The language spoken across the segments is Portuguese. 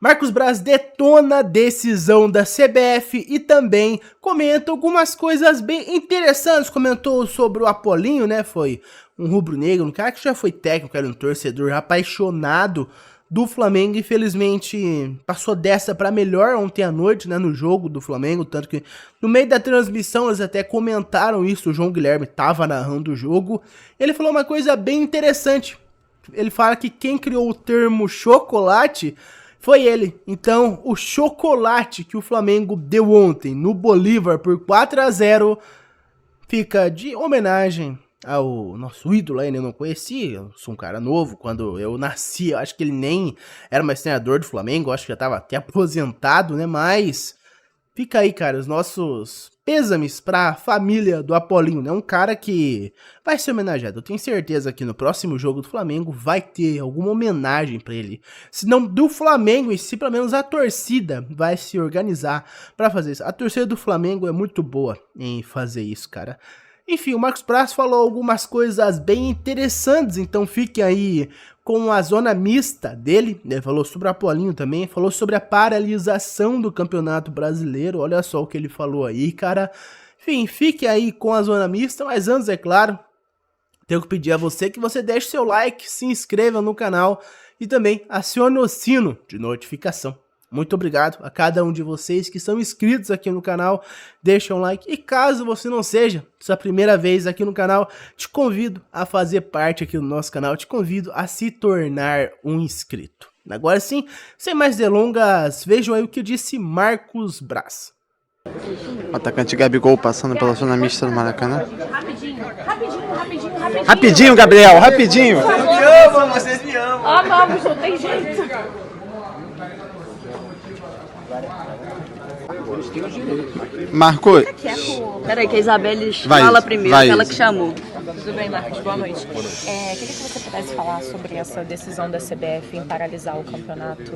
Marcos Braz detona a decisão da CBF e também comenta algumas coisas bem interessantes. Comentou sobre o Apolinho, né? Foi um rubro-negro, um cara que já foi técnico, era um torcedor apaixonado do Flamengo. Infelizmente passou dessa para melhor ontem à noite, né? No jogo do Flamengo, tanto que no meio da transmissão eles até comentaram isso. O João Guilherme estava narrando o jogo. Ele falou uma coisa bem interessante. Ele fala que quem criou o termo chocolate foi ele. Então, o chocolate que o Flamengo deu ontem no Bolívar por 4-0 fica de homenagem ao nosso ídolo aí, né? Eu não conhecia, eu sou um cara novo. Quando eu nasci, eu acho que ele nem era mais treinador do Flamengo, eu acho que já tava até aposentado, né? Mas fica aí, cara, os nossos pêsames pra família do Apolinho, né? Um cara que vai ser homenageado. Eu tenho certeza que no próximo jogo do Flamengo vai ter alguma homenagem pra ele. Se não do Flamengo em si, pelo menos a torcida vai se organizar pra fazer isso. A torcida do Flamengo é muito boa em fazer isso, cara. Enfim, o Marcos Braz falou algumas coisas bem interessantes, então fique aí com a zona mista dele. Ele falou sobre o Apolinho também, falou sobre a paralisação do Campeonato Brasileiro. Olha só o que ele falou aí, cara. Enfim, fique aí com a zona mista, mas antes, é claro, tenho que pedir a você que você deixe seu like, se inscreva no canal e também acione o sino de notificação. Muito obrigado a cada um de vocês que são inscritos aqui no canal, deixa um like e caso você não seja sua primeira vez aqui no canal, te convido a fazer parte aqui do nosso canal, te convido a se tornar um inscrito. Agora sim, sem mais delongas, vejam aí o que disse Marcos Braz. O atacante Gabigol passando pela zona mista do Maracanã. Rapidinho. Rapidinho, Gabriel, rapidinho. Eu te amo, vocês me amam. Amamos, não tem jeito. Marcos. Peraí, que a Isabelle Vai, fala primeiro, vai. ela que chamou. Tudo bem, Marcos? Boa noite. Queria que você pudesse falar sobre essa decisão da CBF em paralisar o campeonato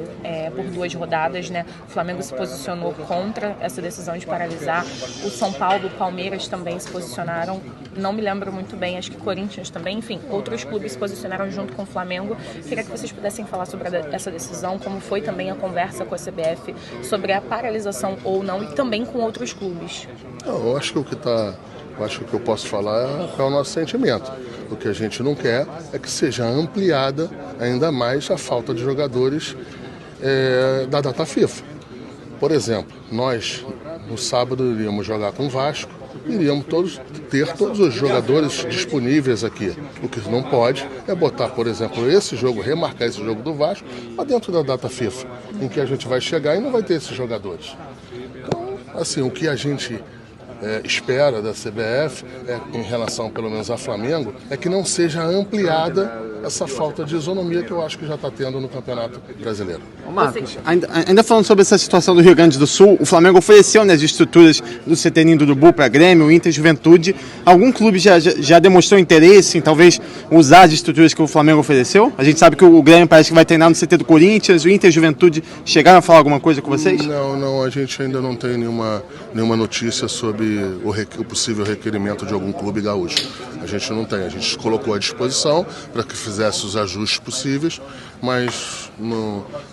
por 2 rodadas, né? O Flamengo se posicionou contra essa decisão de paralisar. O São Paulo, o Palmeiras também se posicionaram. Não me lembro muito bem, acho que Corinthians também. Enfim, outros clubes se posicionaram junto com o Flamengo. Queria que vocês pudessem falar sobre essa decisão, como foi também a conversa com a CBF sobre a paralisação ou não e também com outros clubes. Eu acho que o que eu posso falar é o nosso sentimento. O que a gente não quer é que seja ampliada ainda mais a falta de jogadores da data FIFA. Por exemplo, nós no sábado iríamos jogar com o Vasco, iríamos ter todos os jogadores disponíveis aqui. O que não pode é botar, por exemplo, esse jogo, remarcar esse jogo do Vasco para dentro da data FIFA, em que a gente vai chegar e não vai ter esses jogadores. Então, assim, o que a gente espera da CBF, em relação pelo menos a Flamengo, é que não seja ampliada essa falta de isonomia que eu acho que já está tendo no Campeonato Brasileiro. Ô Marcos, ainda falando sobre essa situação do Rio Grande do Sul, o Flamengo ofereceu, né, as estruturas do CT Ninho do Urubu para Grêmio, Inter, Juventude. Algum clube já demonstrou interesse em talvez usar as estruturas que o Flamengo ofereceu? A gente sabe que o Grêmio parece que vai treinar no CT do Corinthians, o Inter e Juventude chegaram a falar alguma coisa com vocês? Não, a gente ainda não tem nenhuma notícia sobre o possível requerimento de algum clube gaúcho. A gente não tem, a gente colocou à disposição para que fizesse os ajustes possíveis, mas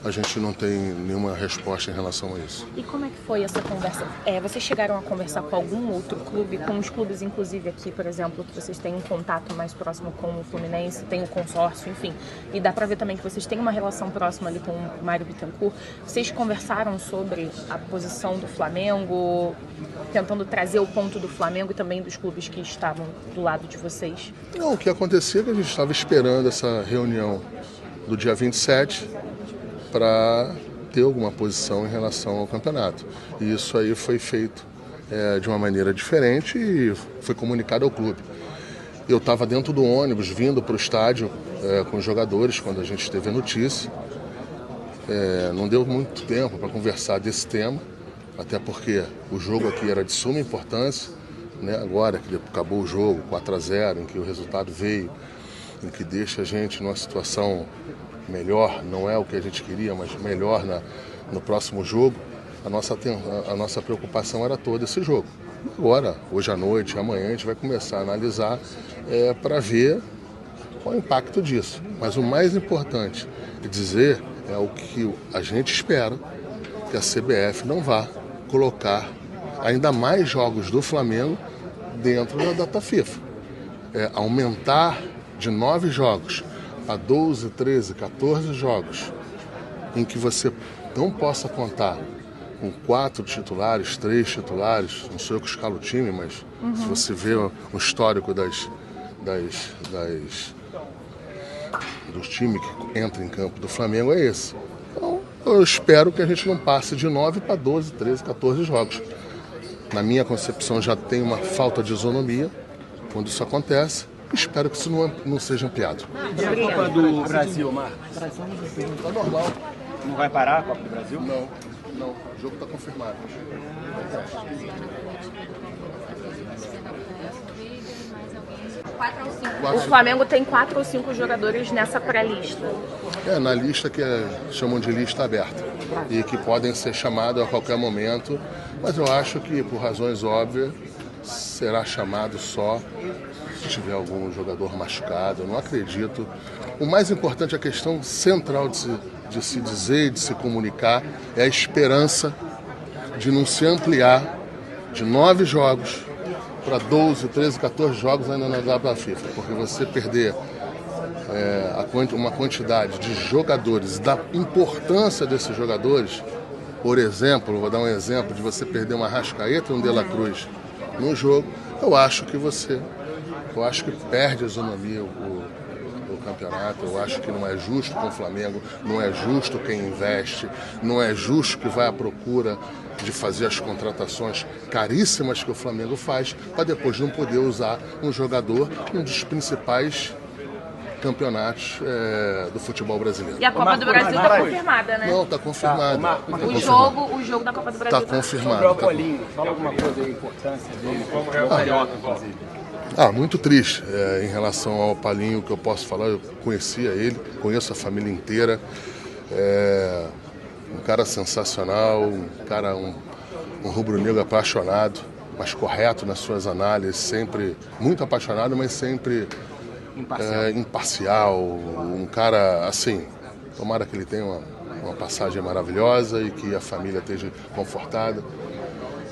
a gente não tem nenhuma resposta em relação a isso. E como é que foi essa conversa? Vocês chegaram a conversar com algum outro clube, com os clubes inclusive aqui, por exemplo, que vocês têm um contato mais próximo com o Fluminense, tem o consórcio, enfim, e dá pra ver também que vocês têm uma relação próxima ali com o Mário Bittencourt. Vocês conversaram sobre a posição do Flamengo, tentando trazer o ponto do Flamengo e também dos clubes que estavam do lado de vocês? Não, o que acontecia é que a gente estava esperando essa reunião do dia 27 para ter alguma posição em relação ao campeonato. E isso aí foi feito de uma maneira diferente e foi comunicado ao clube. Eu estava dentro do ônibus, vindo para o estádio com os jogadores, quando a gente teve a notícia. Não deu muito tempo para conversar desse tema, até porque o jogo aqui era de suma importância, né? Agora que acabou o jogo, 4-0, em que o resultado veio, em que deixa a gente numa situação melhor, não é o que a gente queria, mas melhor no próximo jogo, a nossa preocupação era toda esse jogo. Agora, hoje à noite, amanhã, a gente vai começar a analisar para ver qual é o impacto disso. Mas o mais importante é dizer é o que a gente espera, que a CBF não vá colocar ainda mais jogos do Flamengo dentro da data FIFA. Aumentar de 9 jogos a 12, 13, 14 jogos, em que você não possa contar com 4 titulares, 3 titulares, não sou eu que escalo o time, mas se você vê o histórico dos times que entram em campo do Flamengo, é esse. Então, eu espero que a gente não passe de 9 para 12, 13, 14 jogos. Na minha concepção, já tem uma falta de isonomia quando isso acontece. Espero que isso não seja ampliado. E a Copa do Brasil, Marcos? Tá normal. Não vai parar a Copa do Brasil? Não. O jogo está confirmado. O Flamengo tem 4 ou 5 jogadores nessa pré-lista. Na lista que chamam de lista aberta e que podem ser chamados a qualquer momento, mas eu acho que, por razões óbvias, será chamado só se tiver algum jogador machucado. Eu não acredito. O mais importante, a questão central de se dizer e de se comunicar é a esperança de não se ampliar de 9 jogos para 12, 13, 14 jogos ainda na data FIFA, porque você perder uma quantidade de jogadores, da importância desses jogadores, por exemplo, vou dar um exemplo de você perder uma Arrascaeta e um De La Cruz no jogo, eu acho que perde a isonomia o campeonato. Eu acho que não é justo com o Flamengo, não é justo quem investe, não é justo que vai à procura de fazer as contratações caríssimas que o Flamengo faz, para depois não poder usar um jogador num dos principais campeonatos do futebol brasileiro. E a Copa do Brasil está confirmada, né? Não, está confirmado. O jogo da Copa do Brasil está confirmado. Sobre o Apolinho, fala alguma coisa aí, importância dele, como carioca, inclusive. Muito triste em relação ao Palinho, que eu posso falar. Eu conhecia ele, conheço a família inteira. Um cara sensacional, um rubro-negro apaixonado, mas correto nas suas análises, sempre muito apaixonado, mas sempre imparcial. Um cara assim, tomara que ele tenha uma passagem maravilhosa e que a família esteja confortada.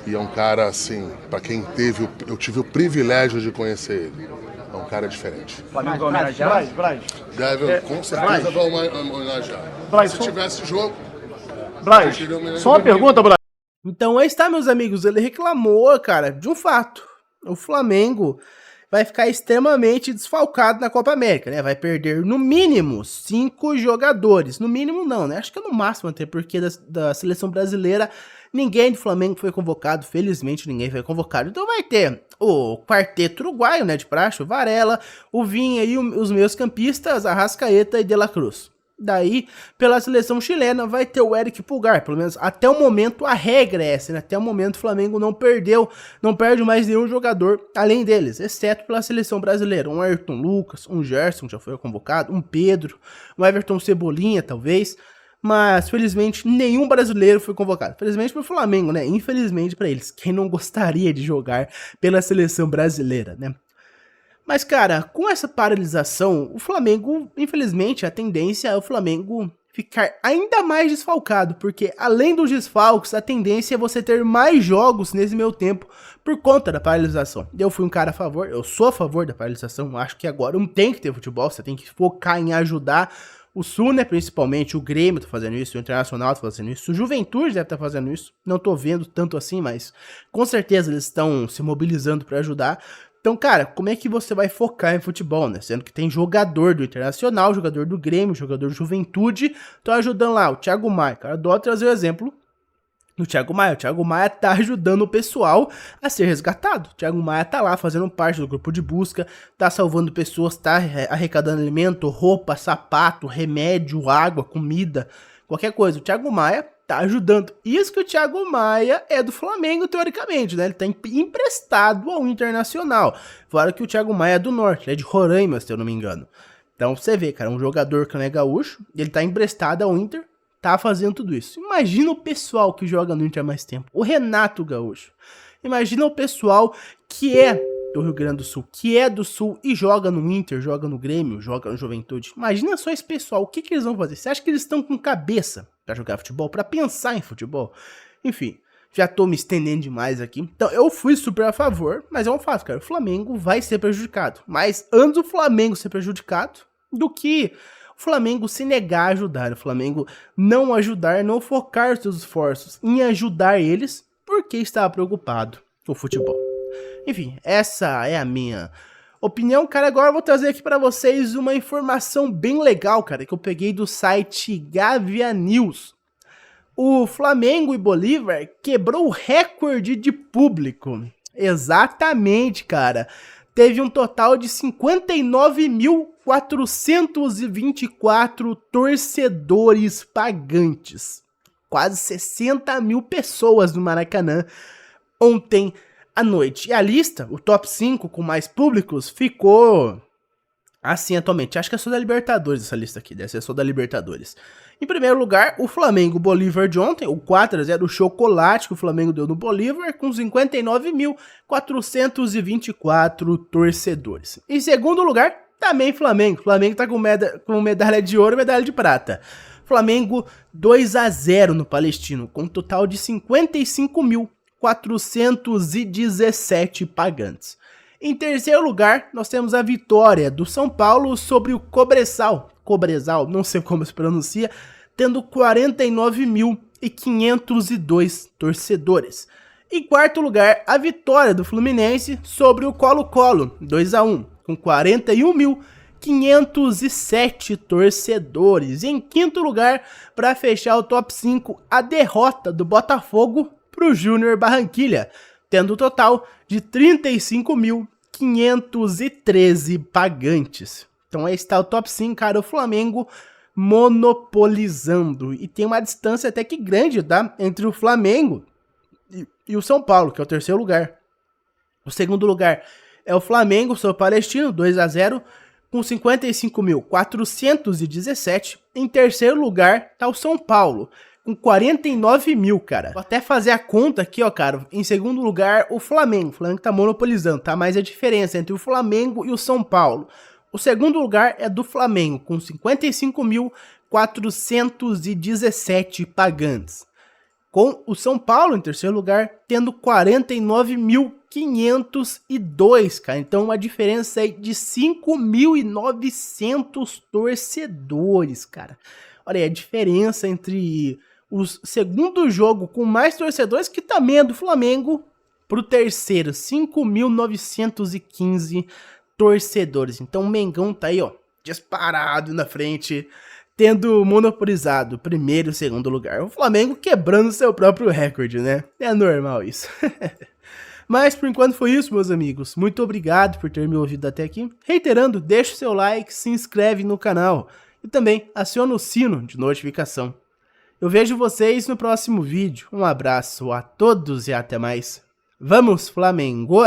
E é um cara assim, para quem eu tive o privilégio de conhecer ele. É um cara diferente. Flamengo vai homenagear? Deve, com certeza vai homenagear. Se tivesse jogo... Braz, só uma pergunta, Braz. Então aí está, meus amigos, ele reclamou, cara, de um fato. O Flamengo vai ficar extremamente desfalcado na Copa América, né? Vai perder no mínimo 5 jogadores. No mínimo não, né? Acho que é no máximo, até porque da seleção brasileira ninguém do Flamengo foi convocado. Felizmente ninguém foi convocado. Então vai ter o quarteto uruguaio, né, de praxe, o Varela, o Vinha e os meus campistas, Arrascaeta e De La Cruz. Daí, pela seleção chilena, vai ter o Eric Pulgar. Pelo menos até o momento a regra é essa, né? Até o momento o Flamengo não perde mais nenhum jogador além deles, exceto pela seleção brasileira. Um Ayrton Lucas, um Gerson, que já foi convocado, um Pedro, um Everton Cebolinha, talvez. Mas, felizmente, nenhum brasileiro foi convocado. Felizmente pro Flamengo, né? Infelizmente para eles. Quem não gostaria de jogar pela seleção brasileira, né? Mas, cara, com essa paralisação, o Flamengo, infelizmente, a tendência é o Flamengo ficar ainda mais desfalcado, porque além dos desfalques, a tendência é você ter mais jogos nesse meio tempo por conta da paralisação. Eu fui um cara a favor, eu sou a favor da paralisação, acho que agora não tem que ter futebol, você tem que focar em ajudar o Sul, né, principalmente o Grêmio tá fazendo isso, o Internacional tá fazendo isso, o Juventude deve estar fazendo isso, não tô vendo tanto assim, mas com certeza eles estão se mobilizando para ajudar. Então, cara, como é que você vai focar em futebol, né? Sendo que tem jogador do Internacional, jogador do Grêmio, jogador do Juventude, estão ajudando lá, o Thiago Maia. Cara, adoro trazer o exemplo do Thiago Maia. O Thiago Maia tá ajudando o pessoal a ser resgatado. O Thiago Maia tá lá fazendo parte do grupo de busca, tá salvando pessoas, tá arrecadando alimento, roupa, sapato, remédio, água, comida, qualquer coisa. O Thiago Maia tá ajudando. Isso que o Thiago Maia é do Flamengo, teoricamente, né? Ele tá emprestado ao Internacional. Fora que o Thiago Maia é do Norte, ele é de Roraima, se eu não me engano. Então você vê, cara, um jogador que não é gaúcho, ele tá emprestado ao Inter, tá fazendo tudo isso. Imagina o pessoal que joga no Inter há mais tempo. O Renato Gaúcho. Imagina o pessoal que é do Rio Grande do Sul, que é do Sul e joga no Inter, joga no Grêmio, joga no Juventude. Imagina só esse pessoal, o que eles vão fazer? Você acha que eles estão com cabeça pra jogar futebol, pra pensar em futebol? Enfim, já tô me estendendo demais aqui. Então, eu fui super a favor, mas é um fato, cara. O Flamengo vai ser prejudicado. Mas antes o Flamengo ser prejudicado do que o Flamengo se negar a ajudar. O Flamengo não ajudar, não focar seus esforços em ajudar eles, porque estava preocupado com o futebol. Enfim, essa é a minha opinião, cara. Agora eu vou trazer aqui pra vocês uma informação bem legal, cara, que eu peguei do site Gavia News. O Flamengo e Bolívar quebrou o recorde de público. Exatamente, cara. Teve um total de 59.424 torcedores pagantes. Quase 60 mil pessoas no Maracanã ontem à noite. E a lista, o top 5 com mais públicos, ficou assim atualmente. Acho que é só da Libertadores essa lista aqui, deve ser só da Libertadores. Em primeiro lugar, o Flamengo Bolívar de ontem, o 4-0, o chocolate que o Flamengo deu no Bolívar, com 59.424 torcedores. Em segundo lugar, também Flamengo. Flamengo tá com medalha de ouro e medalha de prata. Flamengo 2-0 no Palestino, com um total de 55.417 pagantes. Em terceiro lugar, nós temos a vitória do São Paulo sobre o Cobresal, não sei como se pronuncia, tendo 49.502 torcedores. Em quarto lugar, a vitória do Fluminense sobre o Colo-Colo, 2-1, com 41.507 torcedores. E em quinto lugar, para fechar o top 5, a derrota do Botafogo para o Júnior Barranquilla, tendo um total de 35.513 pagantes. Então aí está o top 5, cara, o Flamengo monopolizando. E tem uma distância até que grande, tá? Entre o Flamengo e o São Paulo, que é o terceiro lugar. O segundo lugar é o Flamengo sobre o Palestino, 2-0, com 55.417. Em terceiro lugar tá o São Paulo, com 49 mil, cara. Vou até fazer a conta aqui, ó, cara. Em segundo lugar, o Flamengo. O Flamengo tá monopolizando, tá? Mas a diferença entre o Flamengo e o São Paulo. O segundo lugar é do Flamengo, com 55.417 pagantes. Com o São Paulo, em terceiro lugar, tendo 49.502, cara. Então, uma diferença aí de 5.900 torcedores, cara. Olha aí, a diferença entre o segundo jogo com mais torcedores, que também é do Flamengo, pro terceiro, 5.915 torcedores. Então o Mengão tá aí, ó, disparado na frente, tendo monopolizado primeiro e segundo lugar. O Flamengo quebrando seu próprio recorde, né? É normal isso. Mas por enquanto foi isso, meus amigos. Muito obrigado por ter me ouvido até aqui. Reiterando, deixa o seu like, se inscreve no canal e também aciona o sino de notificação. Eu vejo vocês no próximo vídeo. Um abraço a todos e até mais. Vamos, Flamengo!